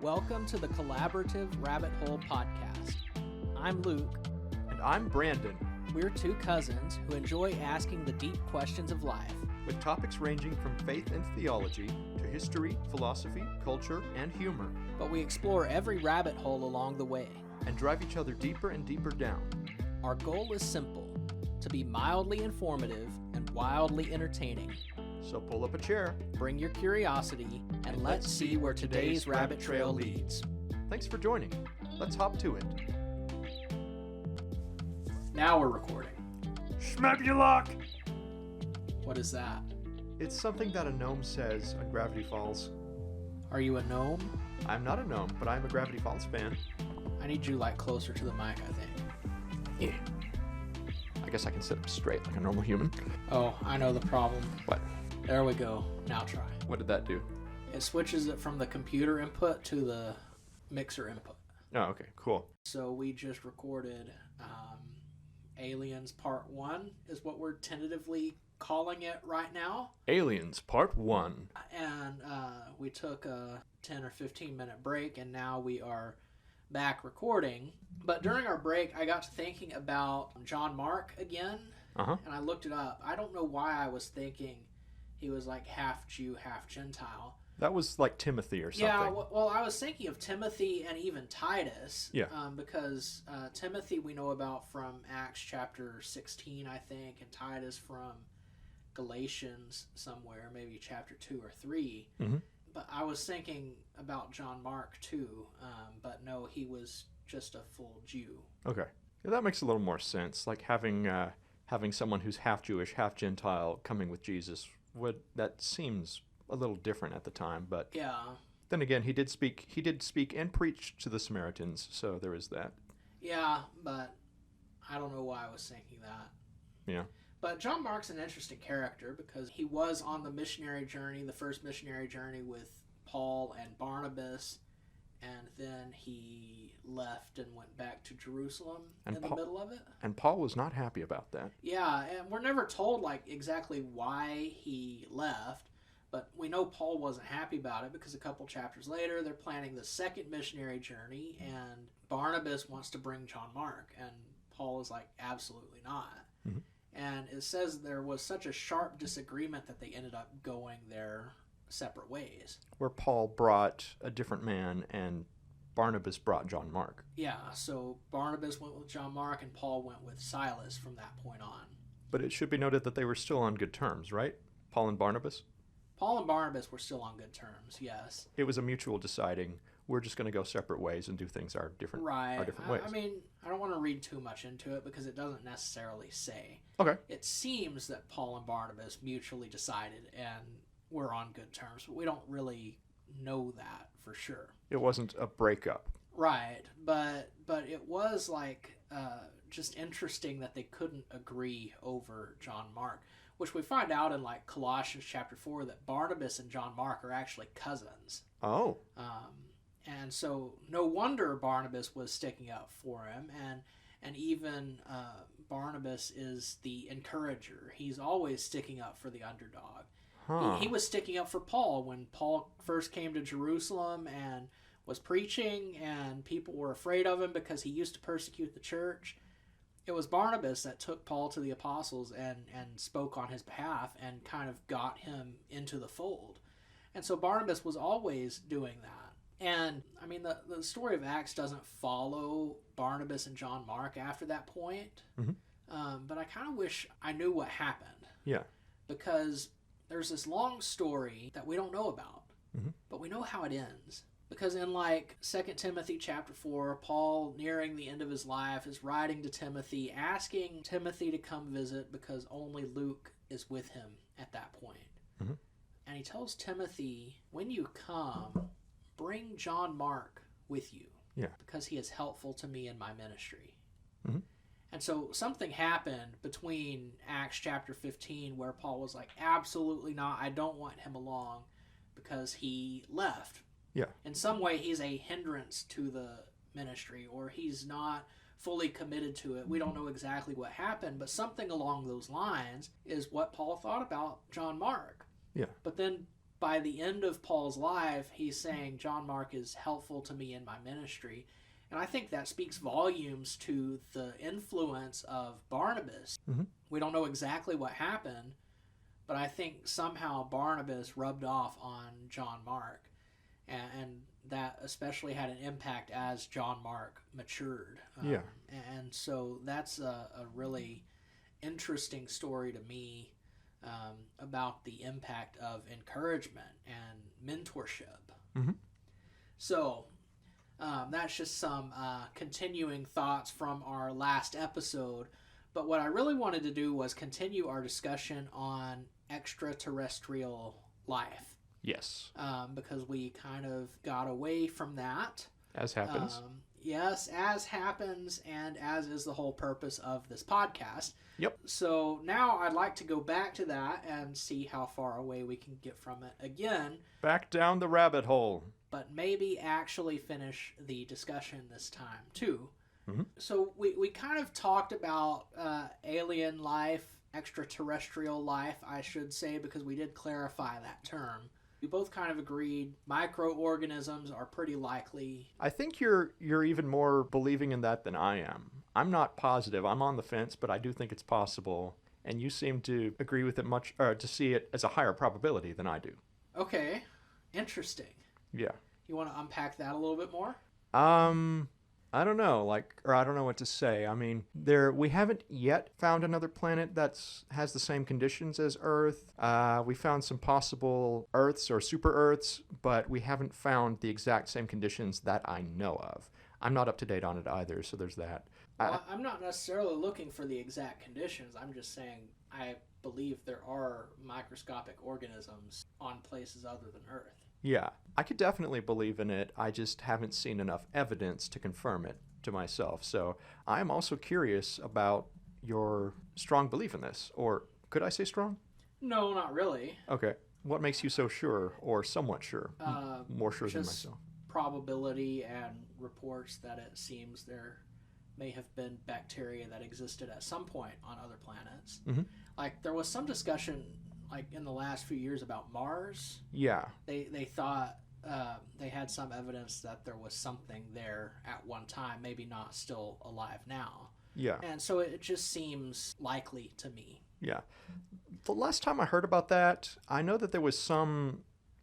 Welcome to the Collaborative Rabbit Hole Podcast. I'm Luke. And I'm Brandon. We're two cousins who enjoy asking the deep questions of life, with topics ranging from faith and theology to history, philosophy, culture, and humor. But we explore every rabbit hole along the way And drive each other deeper and deeper down. Our goal is simple, to be mildly informative and wildly entertaining. So pull up a chair, bring your curiosity, and let's see where today's rabbit trail leads. Thanks for joining. Let's hop to it. Now we're recording. Schmebulok! What is that? It's something that a gnome says on Gravity Falls. Are you a gnome? I'm not a gnome, but I'm a Gravity Falls fan. I need you closer to the mic, I think. Yeah. I guess I can sit up straight like a normal human. Oh, I know the problem. What? There we go. Now try. What did that do? It switches it from the computer input to the mixer input. Oh, okay, cool. So we just recorded Aliens Part 1 is what we're tentatively calling it right now. Aliens Part 1. And we took a 10 or 15 minute break, and now we are back recording. But during our break, I got to thinking about John Mark again, and I looked it up. I don't know why I was thinking he was like half Jew, half Gentile. That was like Timothy or something. Yeah, well, I was thinking of Timothy and even Titus. Yeah. Because Timothy we know about from Acts chapter 16, I think, and Titus from Galatians somewhere, maybe chapter 2 or 3. Mm-hmm. But I was thinking about John Mark too, but no, he was just a full Jew. Okay. Yeah, that makes a little more sense. Like having someone who's half Jewish, half Gentile coming with Jesus, that seems a little different at the time, but yeah. Then again, he did speak and preach to the Samaritans, so there is that. Yeah, but I don't know why I was thinking that. Yeah. But John Mark's an interesting character because he was on the missionary journey, the first missionary journey with Paul and Barnabas, and then he left and went back to Jerusalem in the middle of it. And Paul was not happy about that. Yeah, and we're never told exactly why he left, but we know Paul wasn't happy about it because a couple chapters later they're planning the second missionary journey, and Barnabas wants to bring John Mark, and Paul is like, absolutely not. Mm-hmm. And it says there was such a sharp disagreement that they ended up going their separate ways. Where Paul brought a different man and Barnabas brought John Mark. Yeah, so Barnabas went with John Mark and Paul went with Silas from that point on. But it should be noted that they were still on good terms, right? Paul and Barnabas? Paul and Barnabas were still on good terms, yes. It was a mutual deciding, we're just going to go separate ways and do things our different ways. I mean, I don't want to read too much into it because it doesn't necessarily say. Okay. It seems that Paul and Barnabas mutually decided and were on good terms, but we don't really know that for sure. It wasn't a breakup. Right, but it was just interesting that they couldn't agree over John Mark, which we find out in Colossians chapter 4 that Barnabas and John Mark are actually cousins. Oh. And so no wonder Barnabas was sticking up for him, and even Barnabas is the encourager. He's always sticking up for the underdog. Huh. He was sticking up for Paul when Paul first came to Jerusalem and was preaching, and people were afraid of him because he used to persecute the church. It was Barnabas that took Paul to the apostles and spoke on his behalf and kind of got him into the fold. And so Barnabas was always doing that. And, I mean, the story of Acts doesn't follow Barnabas and John Mark after that point. Mm-hmm. But I kind of wish I knew what happened. Yeah. Because there's this long story that we don't know about. Mm-hmm. But we know how it ends. Because in 2 Timothy chapter 4, Paul, nearing the end of his life, is writing to Timothy, asking Timothy to come visit because only Luke is with him at that point. Mm-hmm. And he tells Timothy, when you come, bring John Mark with you. Yeah. Because he is helpful to me in my ministry. Mm-hmm. And so something happened between Acts chapter 15 where Paul was like, absolutely not, I don't want him along, because he left. Yeah. In some way, he's a hindrance to the ministry, or he's not fully committed to it. We don't know exactly what happened, but something along those lines is what Paul thought about John Mark. Yeah. But then by the end of Paul's life, he's saying John Mark is helpful to me in my ministry. And I think that speaks volumes to the influence of Barnabas. Mm-hmm. We don't know exactly what happened, but I think somehow Barnabas rubbed off on John Mark. And that especially had an impact as John Mark matured. Yeah. And so that's a really interesting story to me about the impact of encouragement and mentorship. Mm-hmm. So that's just some continuing thoughts from our last episode. But what I really wanted to do was continue our discussion on extraterrestrial life. Yes. Because we kind of got away from that. As happens. Yes, as happens, and as is the whole purpose of this podcast. Yep. So now I'd like to go back to that and see how far away we can get from it again. Back down the rabbit hole. But maybe actually finish the discussion this time, too. Mm-hmm. So we kind of talked about alien life, extraterrestrial life, I should say, because we did clarify that term. We both kind of agreed microorganisms are pretty likely. I think you're even more believing in that than I am. I'm not positive. I'm on the fence, but I do think it's possible. And you seem to agree with it much, or to see it as a higher probability than I do. Okay, interesting. Yeah. You want to unpack that a little bit more? I don't know, I don't know what to say. I mean, we haven't yet found another planet that has the same conditions as Earth. We found some possible Earths or super Earths, but we haven't found the exact same conditions that I know of. I'm not up to date on it either, so there's that. Well, I'm not necessarily looking for the exact conditions. I'm just saying I believe there are microscopic organisms on places other than Earth. Yeah, I could definitely believe in it. I just haven't seen enough evidence to confirm it to myself. So I'm also curious about your strong belief in this. Or could I say strong? No, not really. Okay. What makes you so sure or somewhat sure? More sure than myself. Probability and reports that it seems there may have been bacteria that existed at some point on other planets. Mm-hmm. Like there was some discussion like in the last few years about Mars. Yeah. They thought they had some evidence that there was something there at one time, maybe not still alive now. Yeah. And so it just seems likely to me. Yeah. The last time I heard about that, I know that there was some,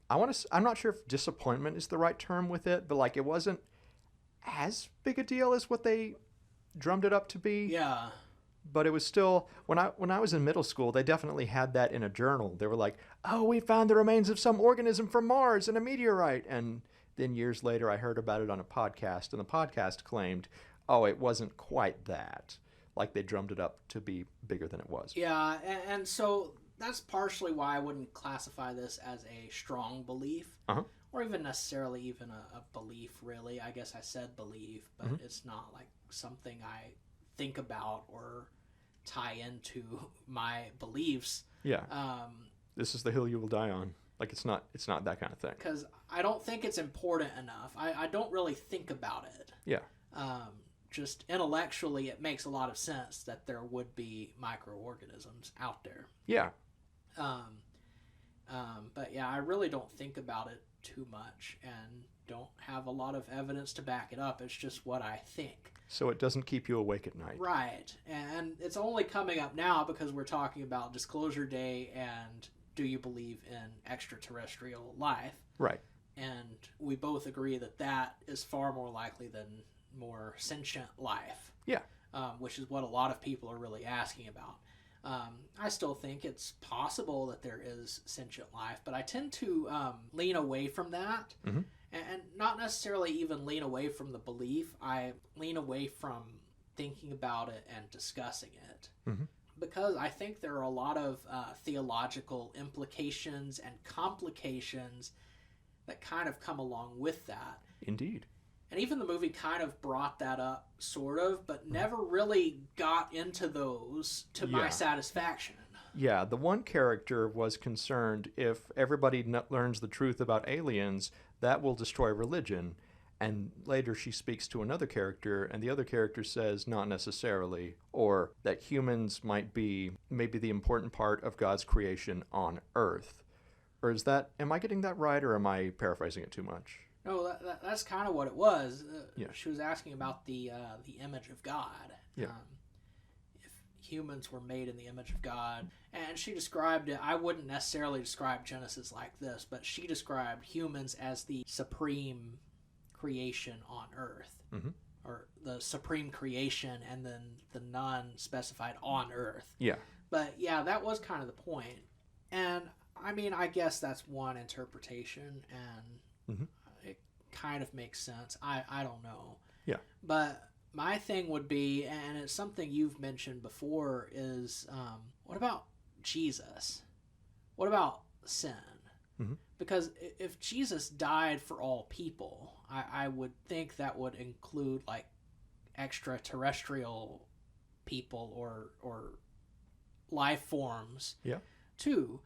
I'm not sure if disappointment is the right term with it, but like it wasn't as big a deal as what they drummed it up to be. Yeah. But it was still, when I was in middle school, they definitely had that in a journal. They were like, oh, we found the remains of some organism from Mars in a meteorite. And then years later, I heard about it on a podcast, and the podcast claimed, oh, it wasn't quite that. Like they drummed it up to be bigger than it was. Yeah, and so that's partially why I wouldn't classify this as a strong belief. Uh-huh. Or even necessarily even a belief, really. I guess I said believe, but Mm-hmm. it's not like something I think about or tie into my beliefs. Yeah. This is the hill you will die on. Like it's not that kind of thing. Because I don't think it's important enough. I don't really think about it. Yeah. Just intellectually, it makes a lot of sense that there would be microorganisms out there. Yeah. But yeah, I really don't think about it too much and don't have a lot of evidence to back it up. It's just what I think. So it doesn't keep you awake at night. Right. And it's only coming up now because we're talking about Disclosure Day and do you believe in extraterrestrial life? Right. And we both agree that that is far more likely than more sentient life. Yeah. Which is what a lot of people are really asking about. I still think it's possible that there is sentient life, but I tend to lean away from that. Mm-hmm. And not necessarily even lean away from the belief. I lean away from thinking about it and discussing it. Mm-hmm. Because I think there are a lot of theological implications and complications that kind of come along with that. Indeed. And even the movie kind of brought that up, sort of, but never really got into those to my satisfaction. Yeah, the one character was concerned if everybody learns the truth about aliens, that will destroy religion. And later she speaks to another character, and the other character says, not necessarily, or that humans might be maybe the important part of God's creation on Earth, Or am I getting that right, or am I paraphrasing it too much? No, that's kind of what it was. Yeah. She was asking about the image of God. Yeah. If humans were made in the image of God. And she described it, I wouldn't necessarily describe Genesis like this, but she described humans as the supreme creation on earth. Mm-hmm. Or the supreme creation and then the non-specified on earth. Yeah. But yeah, that was kind of the point. And I mean, I guess that's one interpretation, and mm-hmm. it kind of makes sense. I don't know. Yeah. But my thing would be, and it's something you've mentioned before, is what about Jesus? What about sin? Mm-hmm. Because if Jesus died for all people, I would think that would include like extraterrestrial people or life forms too.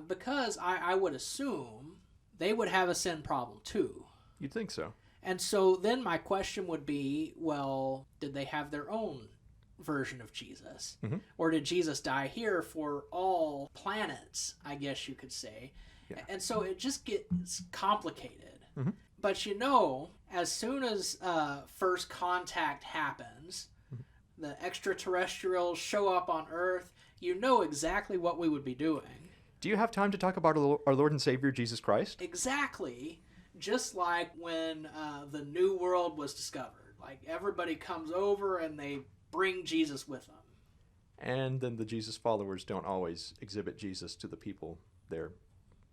Because I would assume they would have a sin problem too. You'd think so. And so then my question would be, well, did they have their own version of Jesus? Mm-hmm. Or did Jesus die here for all planets, I guess you could say? Yeah. And so it just gets complicated. Mm-hmm. But as soon as first contact happens, mm-hmm. the extraterrestrials show up on Earth, you know exactly what we would be doing. Do you have time to talk about our Lord and Savior, Jesus Christ? Exactly. Just like when the New World was discovered. Like, everybody comes over and they bring Jesus with them. And then the Jesus followers don't always exhibit Jesus to the people they're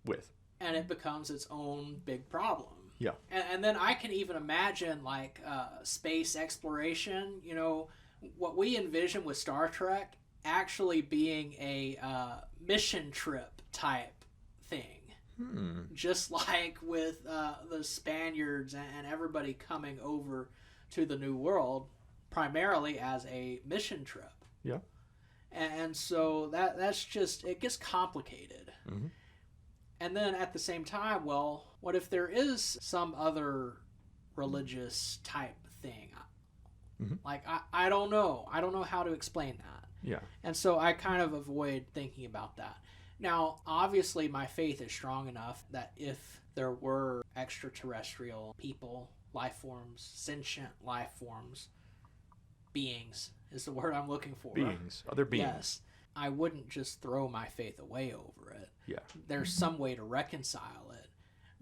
with. And it becomes its own big problem. Yeah. And then I can even imagine, like, space exploration. You know, what we envision with Star Trek actually being a mission trip type thing. Just like with the Spaniards and everybody coming over to the New World primarily as a mission trip. Yeah. And so that's just, it gets complicated. Mm-hmm. And then at the same time, well, what if there is some other religious type thing? Mm-hmm. Like, I don't know. I don't know how to explain that. Yeah. And so I kind of avoid thinking about that. Now, obviously, my faith is strong enough that if there were extraterrestrial people, life forms, sentient life forms, beings is the word I'm looking for. Beings. Other beings. Yes. I wouldn't just throw my faith away over it. Yeah. There's some way to reconcile it,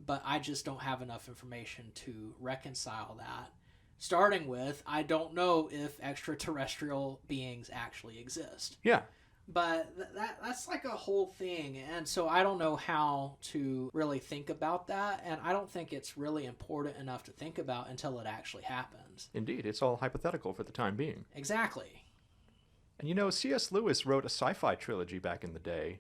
but I just don't have enough information to reconcile that. Starting with, I don't know if extraterrestrial beings actually exist. Yeah. But that's like a whole thing, and so I don't know how to really think about that, and I don't think it's really important enough to think about until it actually happens. Indeed, it's all hypothetical for the time being. Exactly. And you know, C.S. Lewis wrote a sci-fi trilogy back in the day,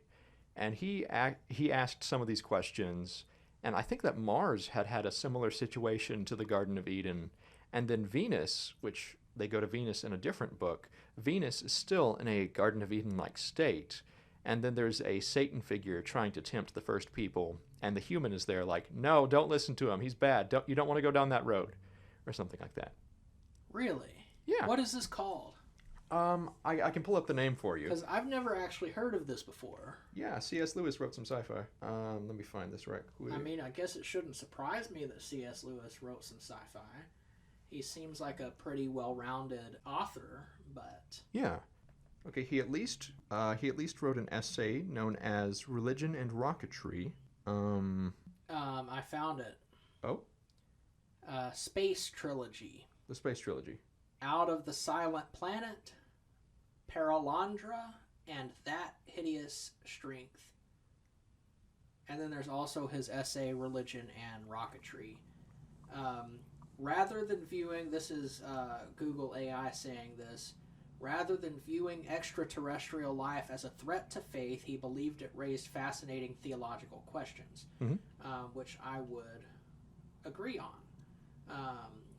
and he asked some of these questions, and I think that Mars had a similar situation to the Garden of Eden, and then Venus, which they go to Venus in a different book, Venus is still in a Garden of Eden-like state, and then there's a Satan figure trying to tempt the first people, and the human is there like, no, don't listen to him, he's bad, you don't want to go down that road, or something like that. Really? Yeah. What is this called? I can pull up the name for you. Because I've never actually heard of this before. Yeah, C.S. Lewis wrote some sci-fi. Let me find this right quick. I mean, I guess it shouldn't surprise me that C.S. Lewis wrote some sci-fi. He seems like a pretty well-rounded author, but... Yeah. Okay, he at least wrote an essay known as Religion and Rocketry. I found it. Oh? Space Trilogy. The Space Trilogy. Out of the Silent Planet, Paralandra, and That Hideous Strength. And then there's also his essay, Religion and Rocketry. Rather than viewing, this is Google AI saying this, rather than viewing extraterrestrial life as a threat to faith, he believed it raised fascinating theological questions, which I would agree on.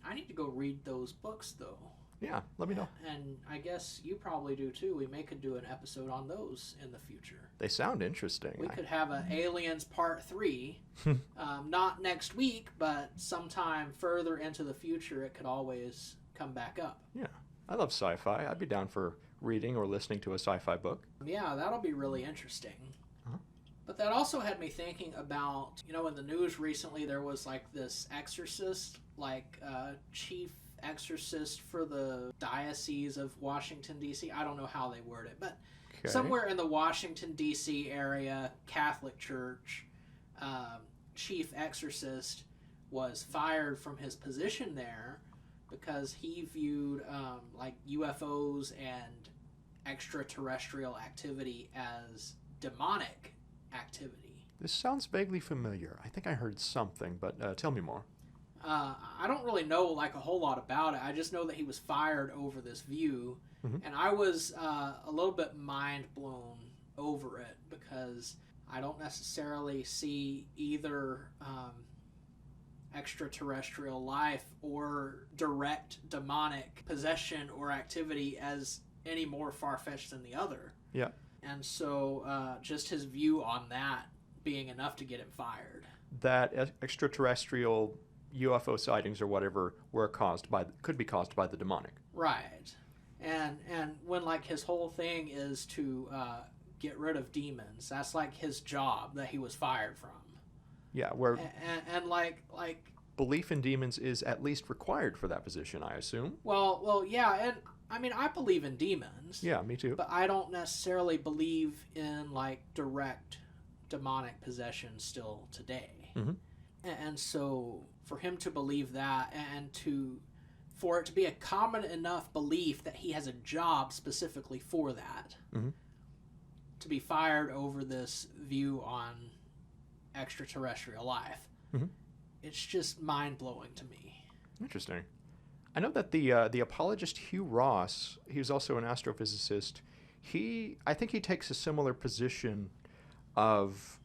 I need to go read those books, though. Yeah, let me know. And I guess you probably do, too. We could do an episode on those in the future. They sound interesting. We could have an Aliens Part 3. Not next week, but sometime further into the future, it could always come back up. Yeah, I love sci-fi. I'd be down for reading or listening to a sci-fi book. Yeah, that'll be really interesting. But that also had me thinking about, in the news recently there was like this exorcist, like chief exorcist for the Diocese of Washington, D.C. I don't know how they word it, but Okay. somewhere in the Washington, D.C. area, Catholic Church, chief exorcist was fired from his position there because he viewed like UFOs and extraterrestrial activity as demonic activity. This sounds vaguely familiar. I think I heard something, but tell me more. I don't really know like a whole lot about it. I just know that he was fired over this view, Mhm. and I was a little bit mind blown over it because I don't necessarily see either extraterrestrial life or direct demonic possession or activity as any more far-fetched than the other. Yeah. And so just his view on that being enough to get him fired. That extraterrestrial UFO sightings or whatever could be caused by the demonic. Right. And when like his whole thing is to get rid of demons, that's like his job that he was fired from. Yeah, where And like belief in demons is at least required for that position, I assume. well yeah, and I mean I believe in demons. Yeah, me too. But I don't necessarily believe in like direct demonic possession still today. Mm-hmm. And so for him to believe that and for it to be a common enough belief that he has a job specifically for that, mm-hmm. to be fired over this view on extraterrestrial life, mm-hmm. it's just mind-blowing to me. Interesting. I know that the apologist Hugh Ross, he was also an astrophysicist. I think he takes a similar position of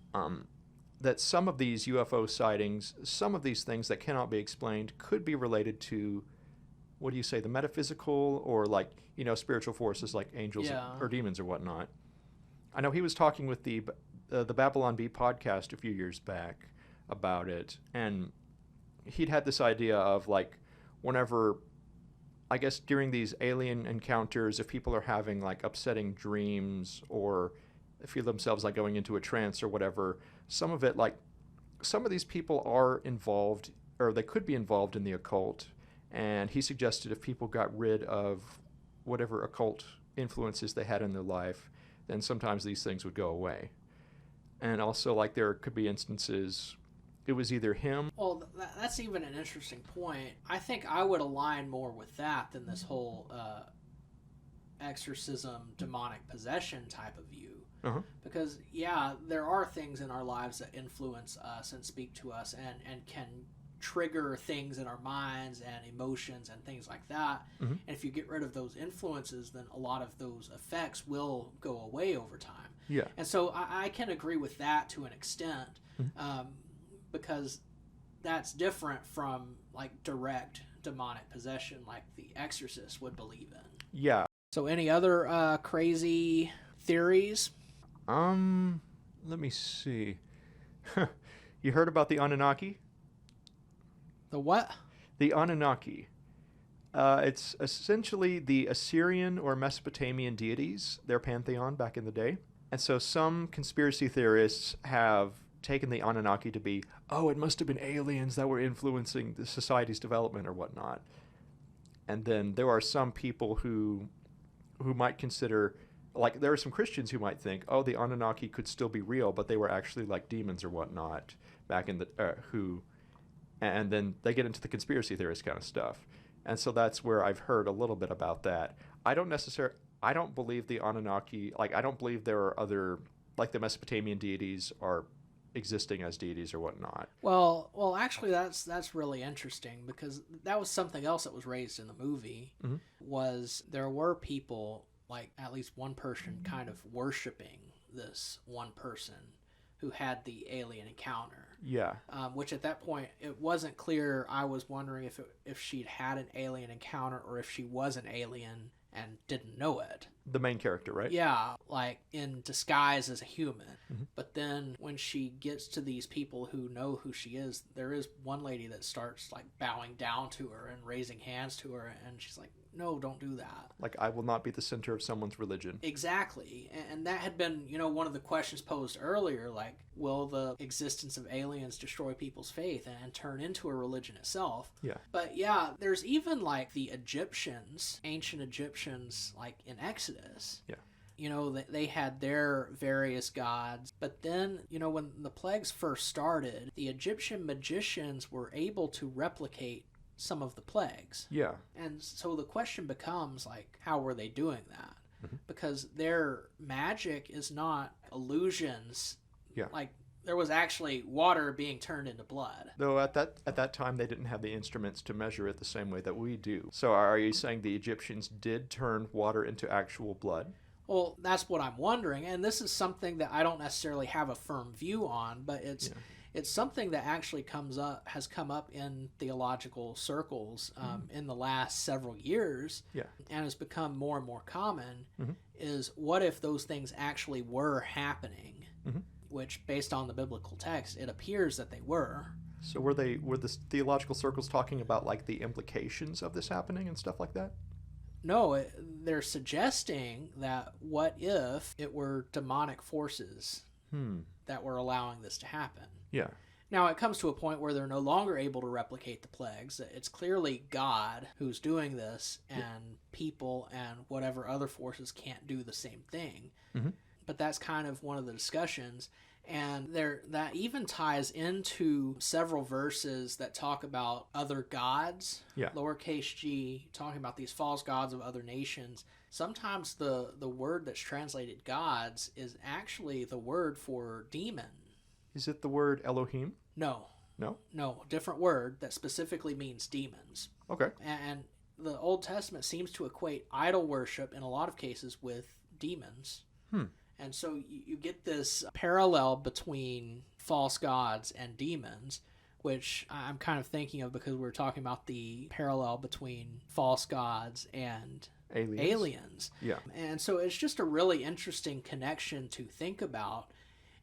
that some of these UFO sightings, some of these things that cannot be explained, could be related to, what do you say, the metaphysical or like spiritual forces like angels or demons or whatnot. I know he was talking with the Babylon Bee podcast a few years back about it, and he'd had this idea of like whenever, I guess during these alien encounters, if people are having like upsetting dreams or feel themselves like going into a trance or whatever, some of these people are involved, or they could be involved in the occult. And he suggested if people got rid of whatever occult influences they had in their life, then sometimes these things would go away. And also, like, there could be instances, it was either him. Well, that's even an interesting point. I think I would align more with that than this whole exorcism, demonic possession type of view. Uh-huh. Because, yeah, there are things in our lives that influence us and speak to us and can trigger things in our minds and emotions and things like that. Mm-hmm. And if you get rid of those influences, then a lot of those effects will go away over time. Yeah. And so I can agree with that to an extent, because that's different from like direct demonic possession like the exorcist would believe in. Yeah. So any other crazy theories? Let me see. You heard about the Anunnaki? The what? The Anunnaki. It's essentially the Assyrian or Mesopotamian deities, their pantheon back in the day. And so some conspiracy theorists have taken the Anunnaki to be, it must have been aliens that were influencing the society's development or whatnot. And then there are some people who might consider, like there are some Christians who might think, the Anunnaki could still be real, but they were actually like demons or whatnot back in the, and then they get into the conspiracy theorist kind of stuff. And so that's where I've heard a little bit about that. I don't believe the Anunnaki, like I don't believe there are other, like the Mesopotamian deities are existing as deities or whatnot. Well, actually that's really interesting because that was something else that was raised in the movie. Mm-hmm. Was there were people, like at least one person kind of worshiping this one person who had the alien encounter. Yeah. Which at that point, it wasn't clear. I was wondering if she'd had an alien encounter or if she was an alien and didn't know it. The main character, right? Yeah, like in disguise as a human. Mm-hmm. But then when she gets to these people who know who she is, there is one lady that starts like bowing down to her and raising hands to her, and she's like, no, don't do that. Like, I will not be the center of someone's religion. Exactly. And that had been, one of the questions posed earlier, like, will the existence of aliens destroy people's faith and turn into a religion itself? Yeah. But yeah, there's even like the Egyptians, ancient Egyptians, like in Exodus. Yeah. They had their various gods. But then, when the plagues first started, the Egyptian magicians were able to replicate some of the plagues. Yeah. And so the question becomes, like, how were they doing that? Mm-hmm. Because their magic is not illusions. Yeah. Like, there was actually water being turned into blood. Though at that time they didn't have the instruments to measure it the same way that we do. So are you saying the Egyptians did turn water into actual blood? Well, that's what I'm wondering, and this is something that I don't necessarily have a firm view on, but it's something that actually has come up in theological circles in the last several years, and has become more and more common. Is what if those things actually were happening? Which, based on the biblical text, it appears that they were. So were the theological circles talking about like the implications of this happening and stuff like that? No, they're suggesting that what if it were demonic forces that were allowing this to happen? Yeah. Now, it comes to a point where they're no longer able to replicate the plagues. It's clearly God who's doing this, and people and whatever other forces can't do the same thing. But that's kind of one of the discussions. And that even ties into several verses that talk about other gods, lowercase g, talking about these false gods of other nations. Sometimes the word that's translated gods is actually the word for demon. Is it the word Elohim? No. No? No, different word that specifically means demons. Okay. And the Old Testament seems to equate idol worship in a lot of cases with demons. And so you get this parallel between false gods and demons, which I'm kind of thinking of because we were talking about the parallel between false gods and aliens. Yeah. And so it's just a really interesting connection to think about.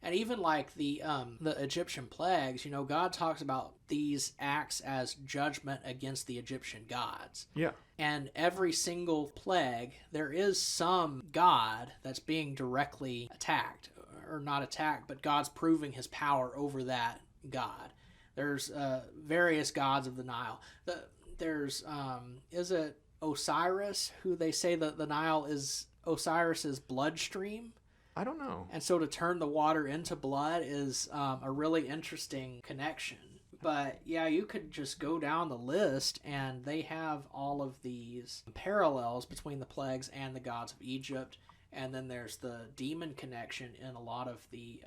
And even like the Egyptian plagues, God talks about these acts as judgment against the Egyptian gods. Yeah. And every single plague, there is some god that's being directly attacked. Or not attacked, but God's proving his power over that god. There's various gods of the Nile. There's, is it Osiris, who they say that the Nile is Osiris's bloodstream? I don't know. And so to turn the water into blood is a really interesting connection. But yeah, you could just go down the list and they have all of these parallels between the plagues and the gods of Egypt. And then there's the demon connection in a lot of the...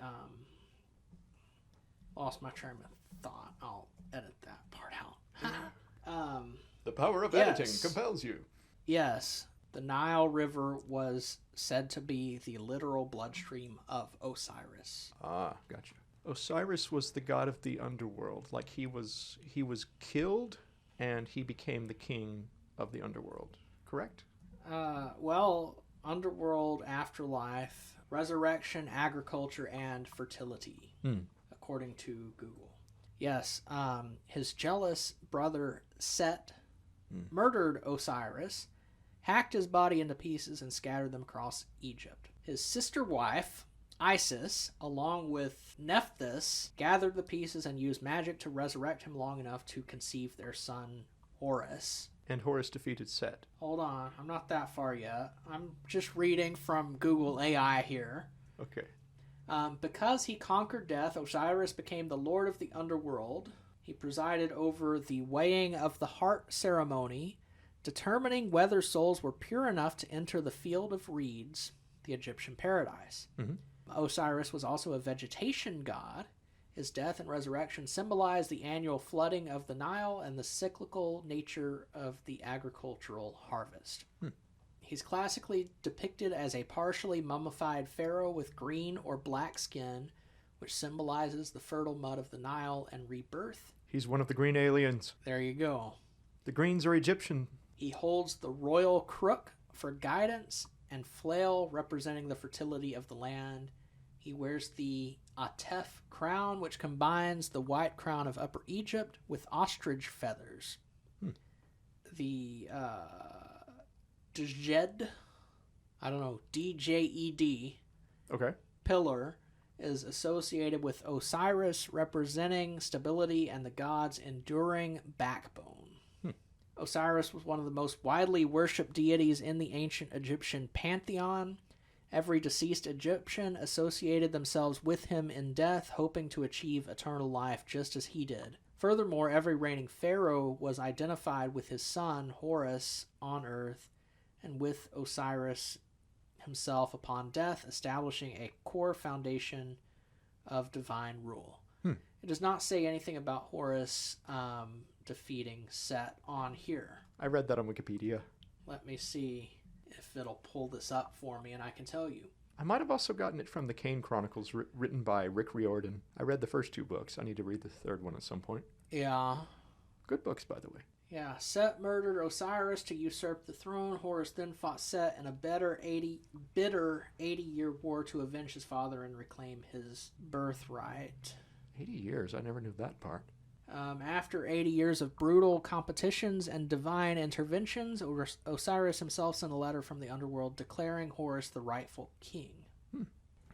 lost my train of thought. I'll edit that part out. The power of editing compels you. Yes. The Nile River was said to be the literal bloodstream of Osiris. Ah, gotcha. Osiris was the god of the underworld. Like he was killed and he became the king of the underworld. Correct? Well, underworld, afterlife, resurrection, agriculture, and fertility, according to Google. Yes, his jealous brother Set murdered Osiris, hacked his body into pieces, and scattered them across Egypt. His sister wife, Isis, along with Nephthys, gathered the pieces and used magic to resurrect him long enough to conceive their son, Horus. And Horus defeated Set. Hold on, I'm not that far yet. I'm just reading from Google AI here. Okay. Because he conquered death, Osiris became the lord of the underworld. He presided over the weighing of the heart ceremony, determining whether souls were pure enough to enter the field of reeds, the Egyptian paradise. Osiris was also a vegetation god. His death and resurrection symbolized the annual flooding of the Nile and the cyclical nature of the agricultural harvest. He's classically depicted as a partially mummified pharaoh with green or black skin, which symbolizes the fertile mud of the Nile and rebirth. He's one of the green aliens. There you go. The greens are Egyptian. He holds the royal crook for guidance and flail representing the fertility of the land. He wears the Atef crown, which combines the white crown of Upper Egypt with ostrich feathers. The Djed, I don't know, Djed, Okay. pillar is associated with Osiris, representing stability and the god's enduring backbone. Osiris was one of the most widely worshipped deities in the ancient Egyptian pantheon. Every deceased Egyptian associated themselves with him in death, hoping to achieve eternal life just as he did. Furthermore, every reigning pharaoh was identified with his son, Horus, on earth, and with Osiris himself upon death, establishing a core foundation of divine rule. It does not say anything about Horus defeating Set on here. I read that on Wikipedia. Let me see if it'll pull this up for me and I can tell you. I might have also gotten it from the Kane Chronicles written by Rick Riordan. I read the first 2 books. I need to read the third one at some point. Yeah. Good books, by the way. Yeah, Set murdered Osiris to usurp the throne. Horus then fought Set in a bitter 80-year war to avenge his father and reclaim his birthright. 80 years? I never knew that part. After 80 years of brutal competitions and divine interventions, Osiris himself sent a letter from the underworld declaring Horus the rightful king.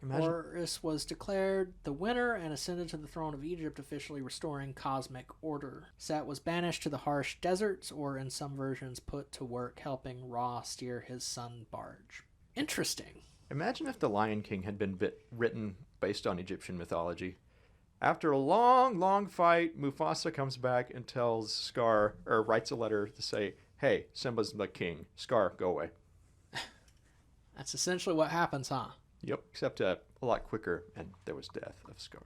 Imagine. Horus was declared the winner and ascended to the throne of Egypt, officially restoring cosmic order. Set was banished to the harsh deserts, or in some versions put to work helping Ra steer his sun barge. Interesting. Imagine if The Lion King had been written based on Egyptian mythology. After a long, long fight, Mufasa comes back and tells Scar, or writes a letter to say, hey, Simba's the king. Scar, go away. That's essentially what happens, huh? Yep, except a lot quicker, and there was death of Scar.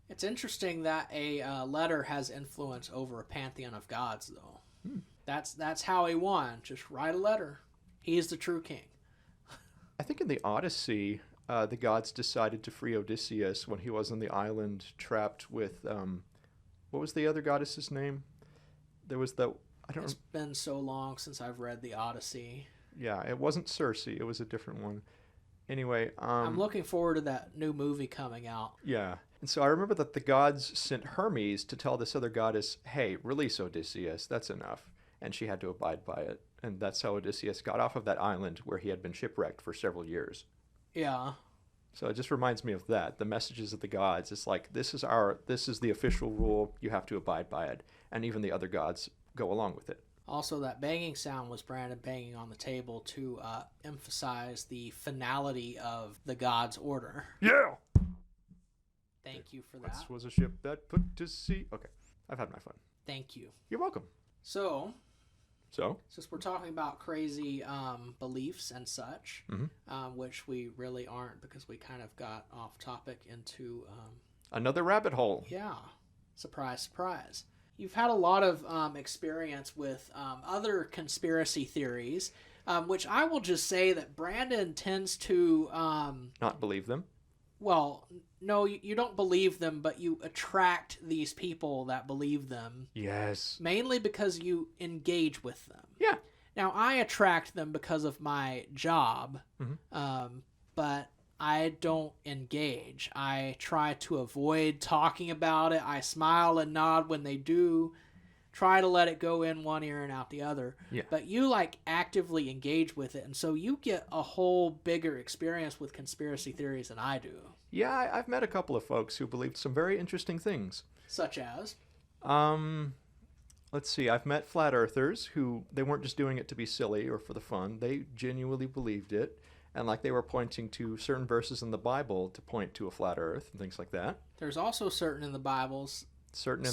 It's interesting that a letter has influence over a pantheon of gods, though. That's how he won. Just write a letter. He's the true king. I think in the Odyssey, the gods decided to free Odysseus when he was on the island trapped with, what was the other goddess's name? There was the, It's been so long since I've read the Odyssey. Yeah, it wasn't Circe, it was a different one. Anyway, I'm looking forward to that new movie coming out. Yeah. And so I remember that the gods sent Hermes to tell this other goddess, hey, release Odysseus, that's enough. And she had to abide by it. And that's how Odysseus got off of that island where he had been shipwrecked for several years. Yeah. So it just reminds me of that. The messages of the gods. It's like, this is the official rule. You have to abide by it. And even the other gods go along with it. Also, that banging sound was Brandon banging on the table to emphasize the finality of the god's order. Yeah! Thank you for that. This was a ship that put to sea. Okay, I've had my fun. Thank you. You're welcome. So, So? since we're talking about crazy beliefs and such, which we really aren't because we kind of got off topic into... Another rabbit hole. Yeah. Surprise, surprise. You've had a lot of experience with other conspiracy theories, which I will just say that Brandon tends to... Not believe them? Well, no, you don't believe them, but you attract these people that believe them. Yes. Mainly because you engage with them. Yeah. Now, I attract them because of my job, but I don't engage. I try to avoid talking about it. I smile and nod when they do. Try to let it go in one ear and out the other. Yeah. But you actively engage with it, and so you get a whole bigger experience with conspiracy theories than I do. Yeah, I've met a couple of folks who believed some very interesting things. Such as? Let's see. I've met flat earthers who, they weren't just doing it to be silly or for the fun. They genuinely believed it. And they were pointing to certain verses in the Bible to point to a flat earth and things like that. There's also certain Bibles. Certain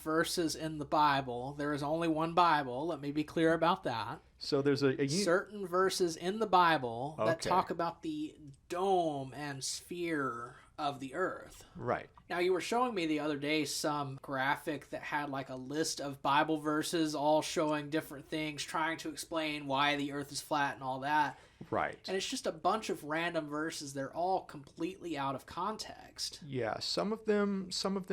verses in the Bible. There is only one Bible. Let me be clear about that. So there's certain verses in the Bible that talk about the dome and sphere of the earth. Right. Now, you were showing me the other day some graphic that had a list of Bible verses all showing different things, trying to explain why the earth is flat and all that. Right. And it's just a bunch of random verses. They're all completely out of context. Yeah, some of them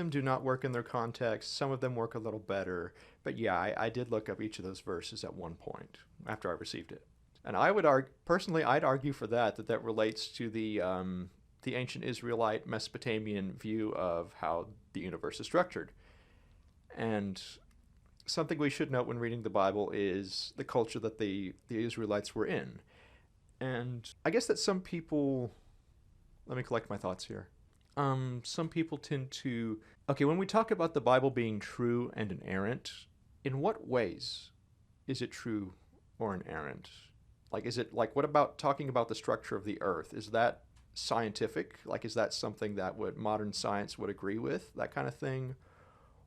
do not work in their context. Some of them work a little better. But yeah, I did look up each of those verses at one point after I received it. And I would argue, personally, I'd argue for that relates to the ancient Israelite Mesopotamian view of how the universe is structured. And something we should note when reading the Bible is the culture that the Israelites were in. And I guess that some people, let me collect my thoughts here. Some people tend to, okay, when we talk about the Bible being true and inerrant, in what ways is it true or inerrant? Like, is it, like, what about talking about the structure of the earth? Is that scientific? Like, is that something that modern science would agree with, that kind of thing?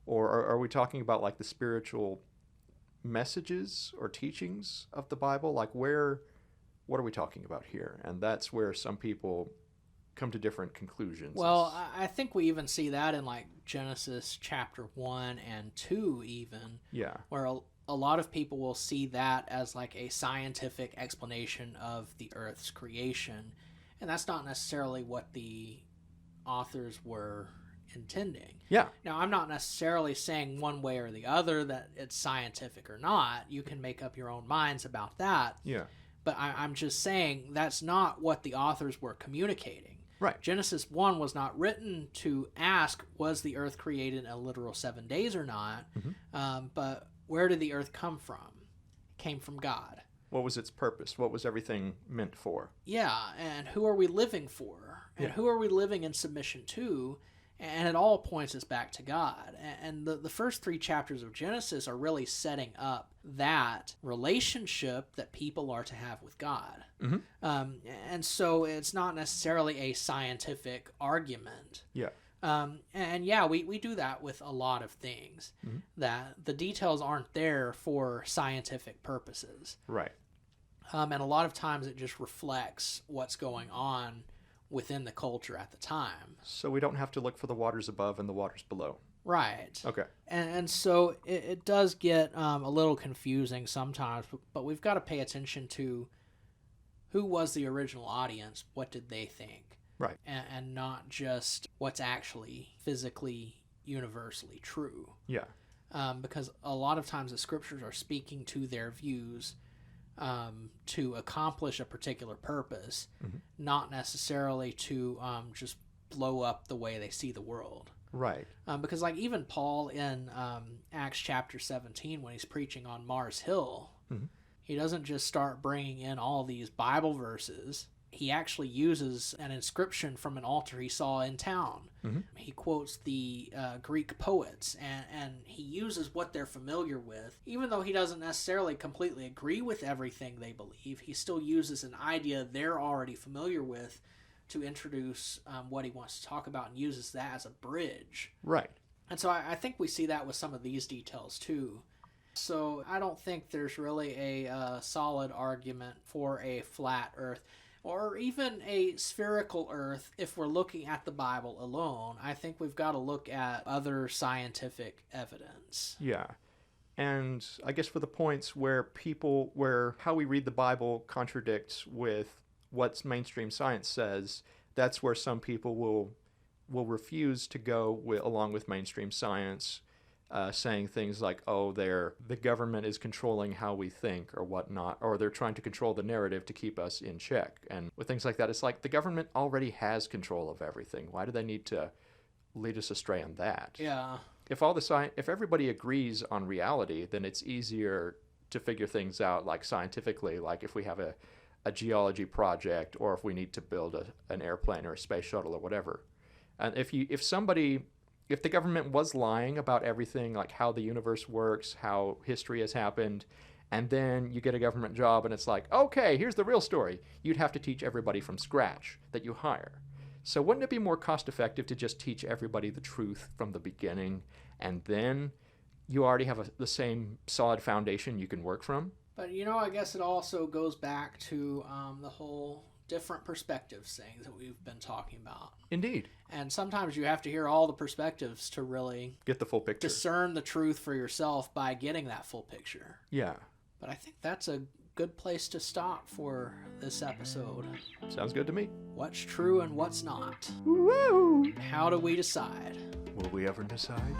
Or are we talking about, like, the spiritual messages or teachings of the Bible? Like, what are we talking about here? And that's where some people come to different conclusions. Well, I think we even see that in, like, Genesis chapter 1 and 2 even. Yeah. Where a lot of people will see that as, like, a scientific explanation of the earth's creation. And that's not necessarily what the authors were intending. Yeah. Now, I'm not necessarily saying one way or the other that it's scientific or not. You can make up your own minds about that. Yeah. But I'm just saying that's not what the authors were communicating. Right. Genesis 1 was not written to ask, was the earth created in a literal 7 days or not? Mm-hmm. But where did the earth come from? It came from God. What was its purpose? What was everything meant for? Yeah, and who are we living for? And who are we living in submission to? And it all points us back to God. And the first 3 chapters of Genesis are really setting up that relationship that people are to have with God. Mm-hmm. And so it's not necessarily a scientific argument. Yeah. And yeah, we do that with a lot of things, Mm-hmm. that the details aren't there for scientific purposes. Right. And a lot of times it just reflects what's going on within the culture at the time. So we don't have to look for the waters above and the waters below. Right. Okay. And so it does get a little confusing sometimes, but we've got to pay attention to who was the original audience, what did they think? Right. And not just what's actually physically universally true. Yeah. Because a lot of times the scriptures are speaking to their views to accomplish a particular purpose, Mm-hmm. not necessarily to just blow up the way they see the world. Right. Because, like, even Paul in Acts chapter 17, when he's preaching on Mars Hill, Mm-hmm. he doesn't just start bringing in all these Bible verses. He actually uses an inscription from an altar he saw in town. Mm-hmm. He quotes the Greek poets, and he uses what they're familiar with. Even though he doesn't necessarily completely agree with everything they believe, he still uses an idea they're already familiar with to introduce what he wants to talk about, and uses that as a bridge. Right. And so I think we see that with some of these details too. So I don't think there's really a solid argument for a flat earth, or even a spherical earth if we're looking at the Bible alone. I think we've got to look at other scientific evidence. Yeah. And I guess for the points where how we read the Bible contradicts with what mainstream science says, that's where some people will refuse to go along with mainstream science, saying things like, oh, the government is controlling how we think or whatnot, or they're trying to control the narrative to keep us in check. And with things like that, it's like the government already has control of everything. Why do they need to lead us astray on that? Yeah. If everybody agrees on reality, then it's easier to figure things out, like scientifically, like if we have a geology project, or if we need to build an airplane or a space shuttle or whatever. And if the government was lying about everything, like how the universe works, how history has happened, and then you get a government job and it's like, okay, here's the real story, you'd have to teach everybody from scratch that you hire. So wouldn't it be more cost effective to just teach everybody the truth from the beginning, and then you already have the same solid foundation you can work from? But, I guess it also goes back to the whole different perspectives thing that we've been talking about. Indeed. And sometimes you have to hear all the perspectives to really get the full picture. Discern the truth for yourself by getting that full picture. Yeah. But I think that's a good place to stop for this episode. Sounds good to me. What's true and what's not? Woo! How do we decide? Will we ever decide?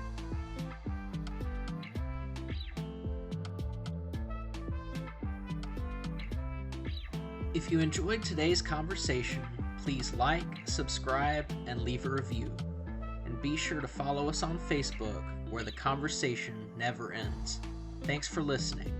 If you enjoyed today's conversation, please like, subscribe, and leave a review. And be sure to follow us on Facebook, where the conversation never ends. Thanks for listening.